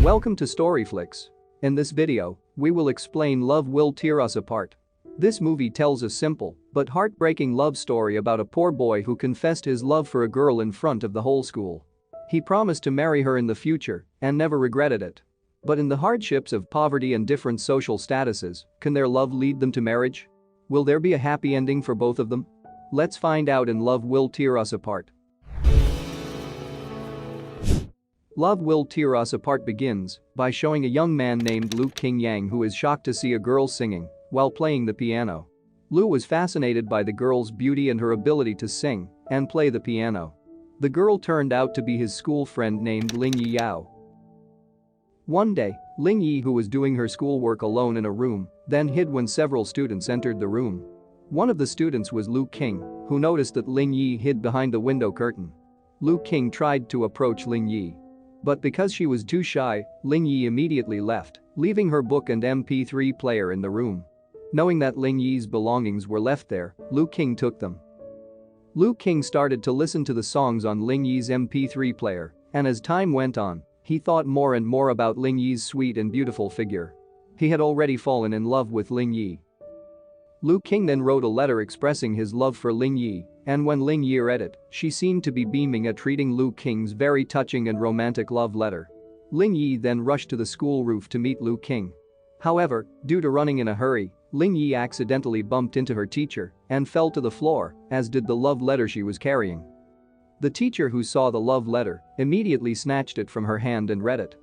Welcome to Storyflix. In this video, we will explain Love Will Tear Us Apart. This movie tells a simple but heartbreaking love story about a poor boy who confessed his love for a girl in front of the whole school. He promised to marry her in the future and never regretted it. But in the hardships of poverty and different social statuses, can their love lead them to marriage? Will there be a happy ending for both of them? Let's find out in Love Will Tear Us Apart. Love Will Tear Us Apart begins by showing a young man named Lu Qingyang who is shocked to see a girl singing while playing the piano. Lu was fascinated by the girl's beauty and her ability to sing and play the piano. The girl turned out to be his school friend named Ling Yi Yao. One day, Ling Yi, who was doing her schoolwork alone in a room, then hid when several students entered the room. One of the students was Lu Qing, who noticed that Ling Yi hid behind the window curtain. Lu Qing tried to approach Ling Yi. But because she was too shy, Ling Yi immediately left, leaving her book and MP3 player in the room. Knowing that Ling Yi's belongings were left there, Lu Qing took them. Lu Qing started to listen to the songs on Ling Yi's MP3 player, and as time went on, he thought more and more about Ling Yi's sweet and beautiful figure. He had already fallen in love with Ling Yi. Lu Qing then wrote a letter expressing his love for Ling Yi, and when Ling Yi read it, she seemed to be beaming at reading Lu Qing's very touching and romantic love letter. Ling Yi then rushed to the school roof to meet Lu Qing. However, due to running in a hurry, Ling Yi accidentally bumped into her teacher and fell to the floor, as did the love letter she was carrying. The teacher, who saw the love letter, immediately snatched it from her hand and read it.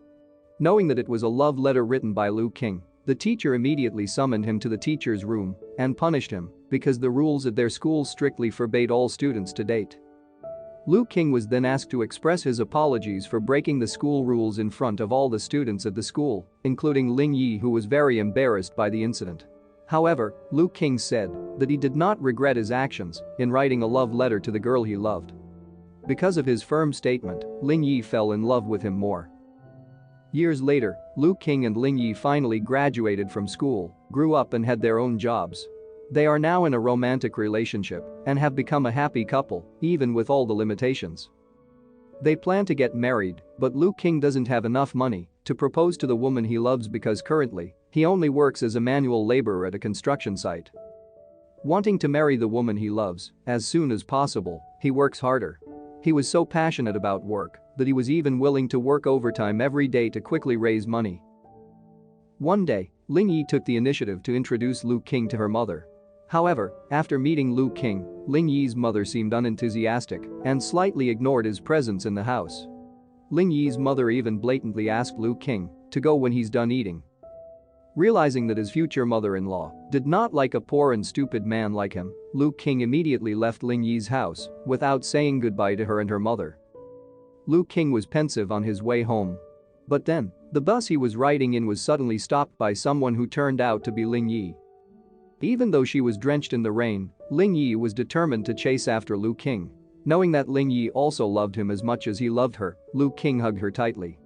Knowing that it was a love letter written by Lu Qing, the teacher immediately summoned him to the teacher's room and punished him because the rules at their school strictly forbade all students to date. Lu Qing was then asked to express his apologies for breaking the school rules in front of all the students at the school, including Ling Yi, who was very embarrassed by the incident. However, Lu Qing said that he did not regret his actions in writing a love letter to the girl he loved. Because of his firm statement, Ling Yi fell in love with him more. Years later, Lu Qing and Ling Yi finally graduated from school, grew up and had their own jobs. They are now in a romantic relationship and have become a happy couple, even with all the limitations. They plan to get married, but Lu Qing doesn't have enough money to propose to the woman he loves because currently, he only works as a manual laborer at a construction site. Wanting to marry the woman he loves as soon as possible, he works harder. He was so passionate about work that he was even willing to work overtime every day to quickly raise money. One day, Ling Yi took the initiative to introduce Lu Qing to her mother. However, after meeting Lu Qing, Ling Yi's mother seemed unenthusiastic and slightly ignored his presence in the house. Ling Yi's mother even blatantly asked Lu Qing to go when he's done eating. Realizing that his future mother-in-law did not like a poor and stupid man like him, Lu Qing immediately left Ling Yi's house without saying goodbye to her and her mother. Lu Qing was pensive on his way home. But then, the bus he was riding in was suddenly stopped by someone who turned out to be Ling Yi. Even though she was drenched in the rain, Ling Yi was determined to chase after Lu Qing. Knowing that Ling Yi also loved him as much as he loved her, Lu Qing hugged her tightly.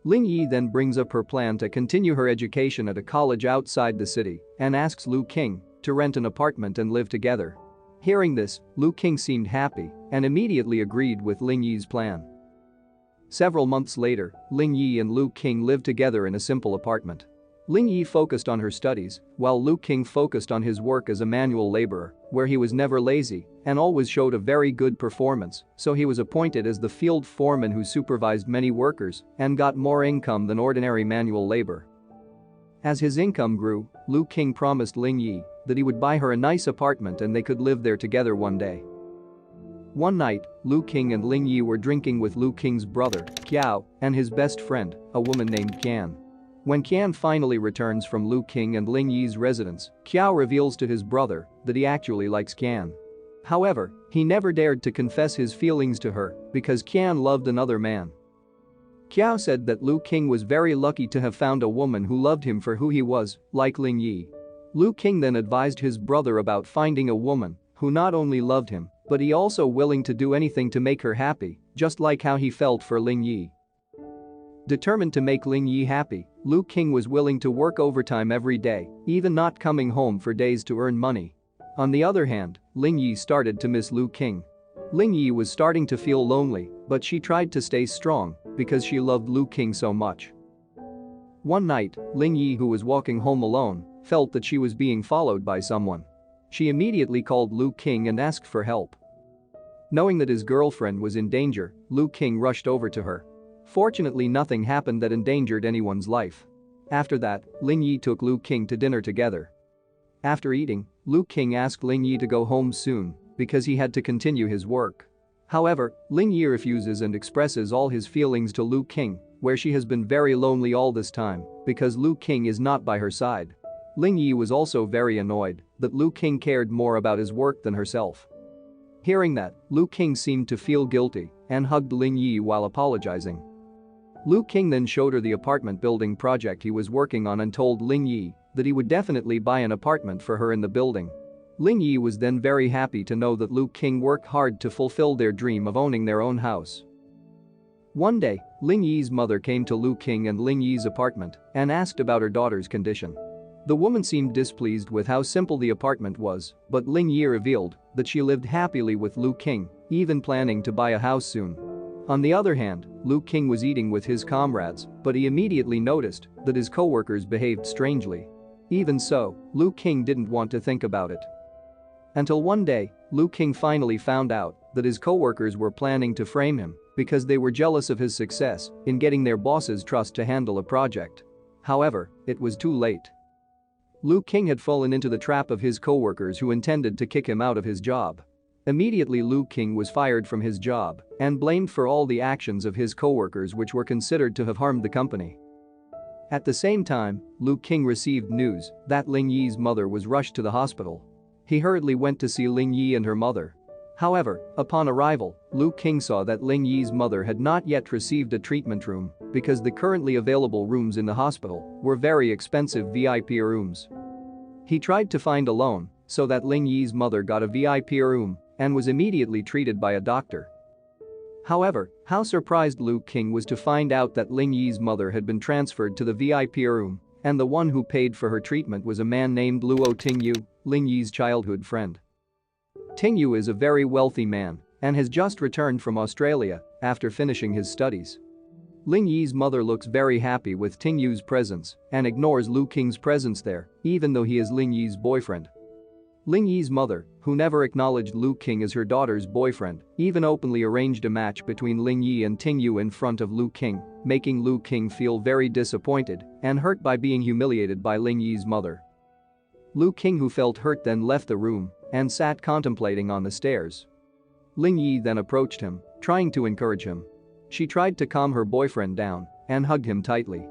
Ling Yi then brings up her plan to continue her education at a college outside the city and asks Lu Qing to rent an apartment and live together. Hearing this, Lu Qing seemed happy and immediately agreed with Ling Yi's plan. Several months later, Ling Yi and Lu Qing lived together in a simple apartment. Ling Yi focused on her studies, while Lu Qing focused on his work as a manual laborer, where he was never lazy and always showed a very good performance, so he was appointed as the field foreman who supervised many workers and got more income than ordinary manual labor. As his income grew, Lu Qing promised Ling Yi that he would buy her a nice apartment and they could live there together one day. One night, Lu Qing and Ling Yi were drinking with Lu Qing's brother, Qiao, and his best friend, a woman named Qian. When Qian finally returns from Lu Qing and Ling Yi's residence, Qiao reveals to his brother that he actually likes Qian. However, he never dared to confess his feelings to her because Qian loved another man. Qiao said that Lu Qing was very lucky to have found a woman who loved him for who he was, like Ling Yi. Lu Qing then advised his brother about finding a woman who not only loved him, but he also willing to do anything to make her happy, just like how he felt for Ling Yi. Determined to make Ling Yi happy, Lu Qing was willing to work overtime every day, even not coming home for days to earn money. On the other hand, Ling Yi started to miss Lu Qing. Ling Yi was starting to feel lonely, but she tried to stay strong because she loved Lu Qing so much. One night, Ling Yi, who was walking home alone, felt that she was being followed by someone. She immediately called Lu King and asked for help. Knowing that his girlfriend was in danger, Lu King rushed over to her. Fortunately, nothing happened that endangered anyone's life. After that, Ling Yi took Lu King to dinner together. After eating, Lu King asked Ling Yi to go home soon because he had to continue his work. However, Ling Yi refuses and expresses all his feelings to Lu King, where she has been very lonely all this time because Lu King is not by her side. Ling Yi was also very annoyed that Lu King cared more about his work than herself. Hearing that, Lu King seemed to feel guilty and hugged Ling Yi while apologizing. Lu King then showed her the apartment building project he was working on and told Ling Yi that he would definitely buy an apartment for her in the building. Ling Yi was then very happy to know that Lu King worked hard to fulfill their dream of owning their own house. One day, Ling Yi's mother came to Lu King and Ling Yi's apartment and asked about her daughter's condition. The woman seemed displeased with how simple the apartment was, but Ling Yi revealed that she lived happily with Lu King, even planning to buy a house soon. On the other hand, Lu King was eating with his comrades, but he immediately noticed that his co-workers behaved strangely. Even so, Lu King didn't want to think about it. Until one day, Lu King finally found out that his co-workers were planning to frame him because they were jealous of his success in getting their boss's trust to handle a project. However, it was too late. Lu King had fallen into the trap of his co-workers who intended to kick him out of his job. Immediately, Lu King was fired from his job and blamed for all the actions of his co-workers which were considered to have harmed the company. At the same time, Lu King received news that Ling Yi's mother was rushed to the hospital. He hurriedly went to see Ling Yi and her mother. However, upon arrival, Lu King saw that Ling Yi's mother had not yet received a treatment room because the currently available rooms in the hospital were very expensive VIP rooms. He tried to find a loan so that Ling Yi's mother got a VIP room and was immediately treated by a doctor. However, how surprised Lu King was to find out that Ling Yi's mother had been transferred to the VIP room and the one who paid for her treatment was a man named Luo Tingyu, Ling Yi's childhood friend. Tingyu is a very wealthy man and has just returned from Australia after finishing his studies. Ling Yi's mother looks very happy with Tingyu's presence and ignores Lu King's presence there, even though he is Ling Yi's boyfriend. Ling Yi's mother, who never acknowledged Lu King as her daughter's boyfriend, even openly arranged a match between Ling Yi and Tingyu in front of Lu King, making Lu King feel very disappointed and hurt by being humiliated by Ling Yi's mother. Lu King, who felt hurt, then left the room and sat contemplating on the stairs. Ling Yi then approached him, trying to encourage him. She tried to calm her boyfriend down and hugged him tightly.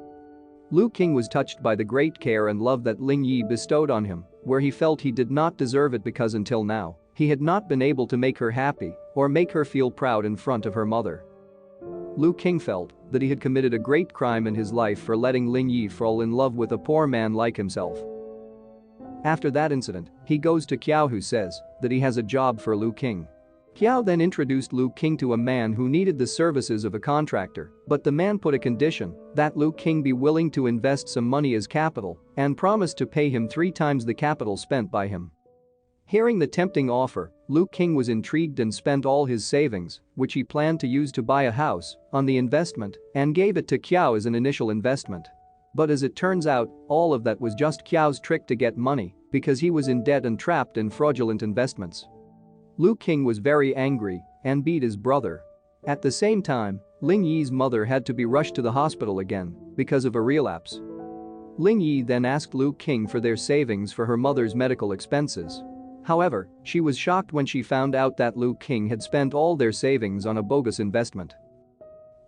Lu King was touched by the great care and love that Ling Yi bestowed on him, where he felt he did not deserve it because until now, he had not been able to make her happy or make her feel proud in front of her mother. Lu King felt that he had committed a great crime in his life for letting Ling Yi fall in love with a poor man like himself. After that incident, he goes to Qiao, who says that he has a job for Lu King. Qiao then introduced Lu King to a man who needed the services of a contractor, but the man put a condition that Lu King be willing to invest some money as capital and promised to pay him 3 times the capital spent by him. Hearing the tempting offer, Lu King was intrigued and spent all his savings, which he planned to use to buy a house, on the investment and gave it to Qiao as an initial investment. But as it turns out, all of that was just Qiao's trick to get money because he was in debt and trapped in fraudulent investments. Lu King was very angry and beat his brother. At the same time, Ling Yi's mother had to be rushed to the hospital again because of a relapse. Ling Yi then asked Lu King for their savings for her mother's medical expenses. However, she was shocked when she found out that Lu King had spent all their savings on a bogus investment.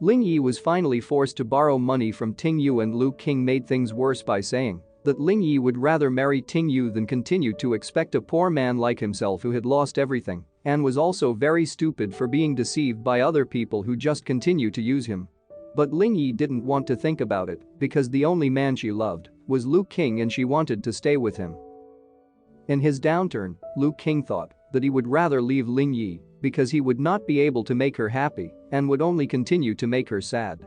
Ling Yi was finally forced to borrow money from Tingyu, and Lu King made things worse by saying that Ling Yi would rather marry Tingyu than continue to expect a poor man like himself who had lost everything and was also very stupid for being deceived by other people who just continue to use him. But Ling Yi didn't want to think about it because the only man she loved was Lu King and she wanted to stay with him. In his downturn, Lu King thought that he would rather leave Ling Yi because he would not be able to make her happy and would only continue to make her sad.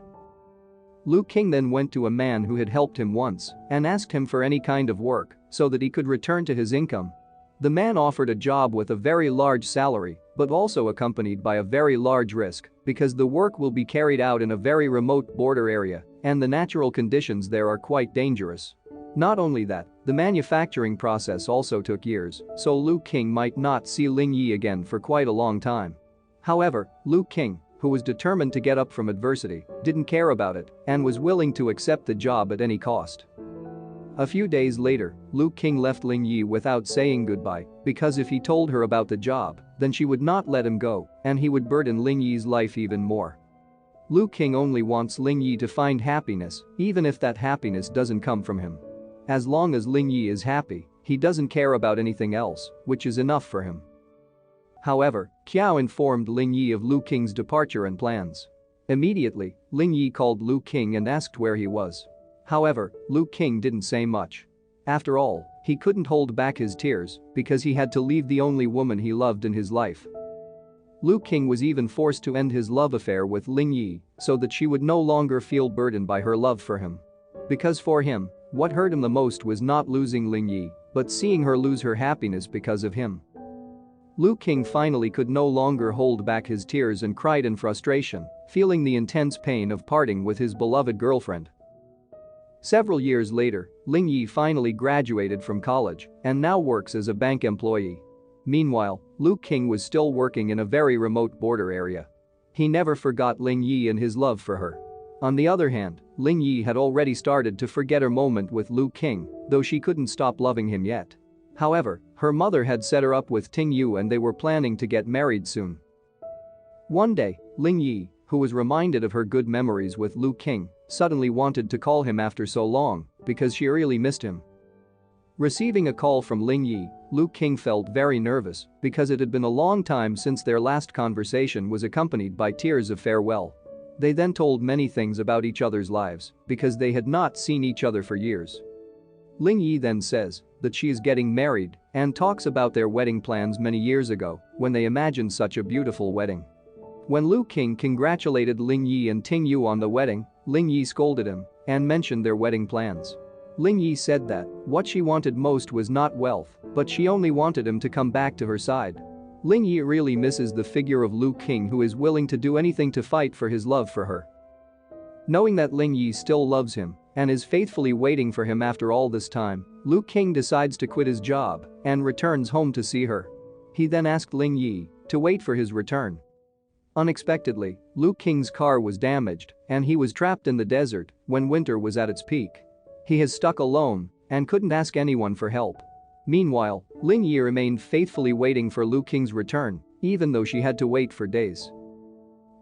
Lu King then went to a man who had helped him once and asked him for any kind of work so that he could return to his income. The man offered a job with a very large salary but also accompanied by a very large risk because the work will be carried out in a very remote border area and the natural conditions there are quite dangerous. Not only that, the manufacturing process also took years, so Lu King might not see Ling Yi again for quite a long time. However, Lu King, who was determined to get up from adversity, didn't care about it and was willing to accept the job at any cost. A few days later, Lu King left Ling Yi without saying goodbye because if he told her about the job, then she would not let him go and he would burden Ling Yi's life even more. Lu King only wants Ling Yi to find happiness, even if that happiness doesn't come from him. As long as Ling Yi is happy, he doesn't care about anything else, which is enough for him. However, Qiao informed Ling Yi of Lu King's departure and plans. Immediately, Ling Yi called Lu King and asked where he was. However, Lu King didn't say much. After all, he couldn't hold back his tears because he had to leave the only woman he loved in his life. Lu King was even forced to end his love affair with Ling Yi so that she would no longer feel burdened by her love for him. Because for him, what hurt him the most was not losing Ling Yi, but seeing her lose her happiness because of him. Lu King finally could no longer hold back his tears and cried in frustration, feeling the intense pain of parting with his beloved girlfriend. Several years later, Ling Yi finally graduated from college and now works as a bank employee. Meanwhile, Lu King was still working in a very remote border area. He never forgot Ling Yi and his love for her. On the other hand, Ling Yi had already started to forget her moment with Lu King, though she couldn't stop loving him yet. However, her mother had set her up with Ting Yu and they were planning to get married soon. One day, Ling Yi, who was reminded of her good memories with Lu King, suddenly wanted to call him after so long because she really missed him. Receiving a call from Ling Yi, Lu King felt very nervous because it had been a long time since their last conversation was accompanied by tears of farewell. They then told many things about each other's lives because they had not seen each other for years. Ling Yi then says that she is getting married and talks about their wedding plans many years ago when they imagined such a beautiful wedding. When Lu King congratulated Ling Yi and Ting Yu on the wedding, Ling Yi scolded him and mentioned their wedding plans. Ling Yi said that what she wanted most was not wealth, but she only wanted him to come back to her side. Ling Yi really misses the figure of Lu King who is willing to do anything to fight for his love for her. Knowing that Ling Yi still loves him and is faithfully waiting for him after all this time, Lu King decides to quit his job and returns home to see her. He then asked Ling Yi to wait for his return. Unexpectedly, Lu King's car was damaged and he was trapped in the desert when winter was at its peak. He is stuck alone and couldn't ask anyone for help. Meanwhile, Ling Yi remained faithfully waiting for Lu King's return, even though she had to wait for days.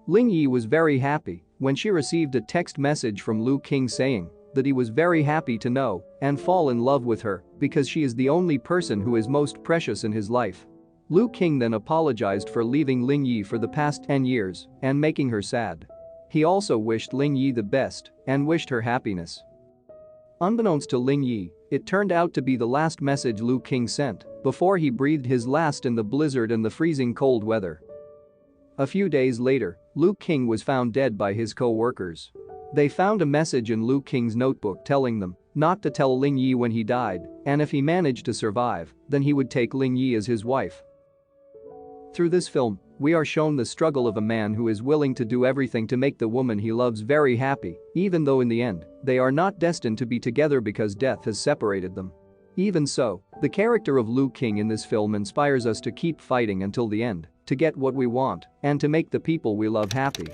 Ling Yi was very happy when she received a text message from Lu King saying that he was very happy to know and fall in love with her because she is the only person who is most precious in his life. Lu King then apologized for leaving Ling Yi for the past 10 years and making her sad. He also wished Ling Yi the best and wished her happiness. Unbeknownst to Ling Yi, it turned out to be the last message Lu King sent before he breathed his last in the blizzard and the freezing cold weather. A few days later, Lu King was found dead by his co-workers. They found a message in Lu King's notebook telling them not to tell Ling Yi when he died, and if he managed to survive, then he would take Ling Yi as his wife. Through this film, we are shown the struggle of a man who is willing to do everything to make the woman he loves very happy, even though in the end, they are not destined to be together because death has separated them. Even so, the character of Lu King in this film inspires us to keep fighting until the end, to get what we want, and to make the people we love happy.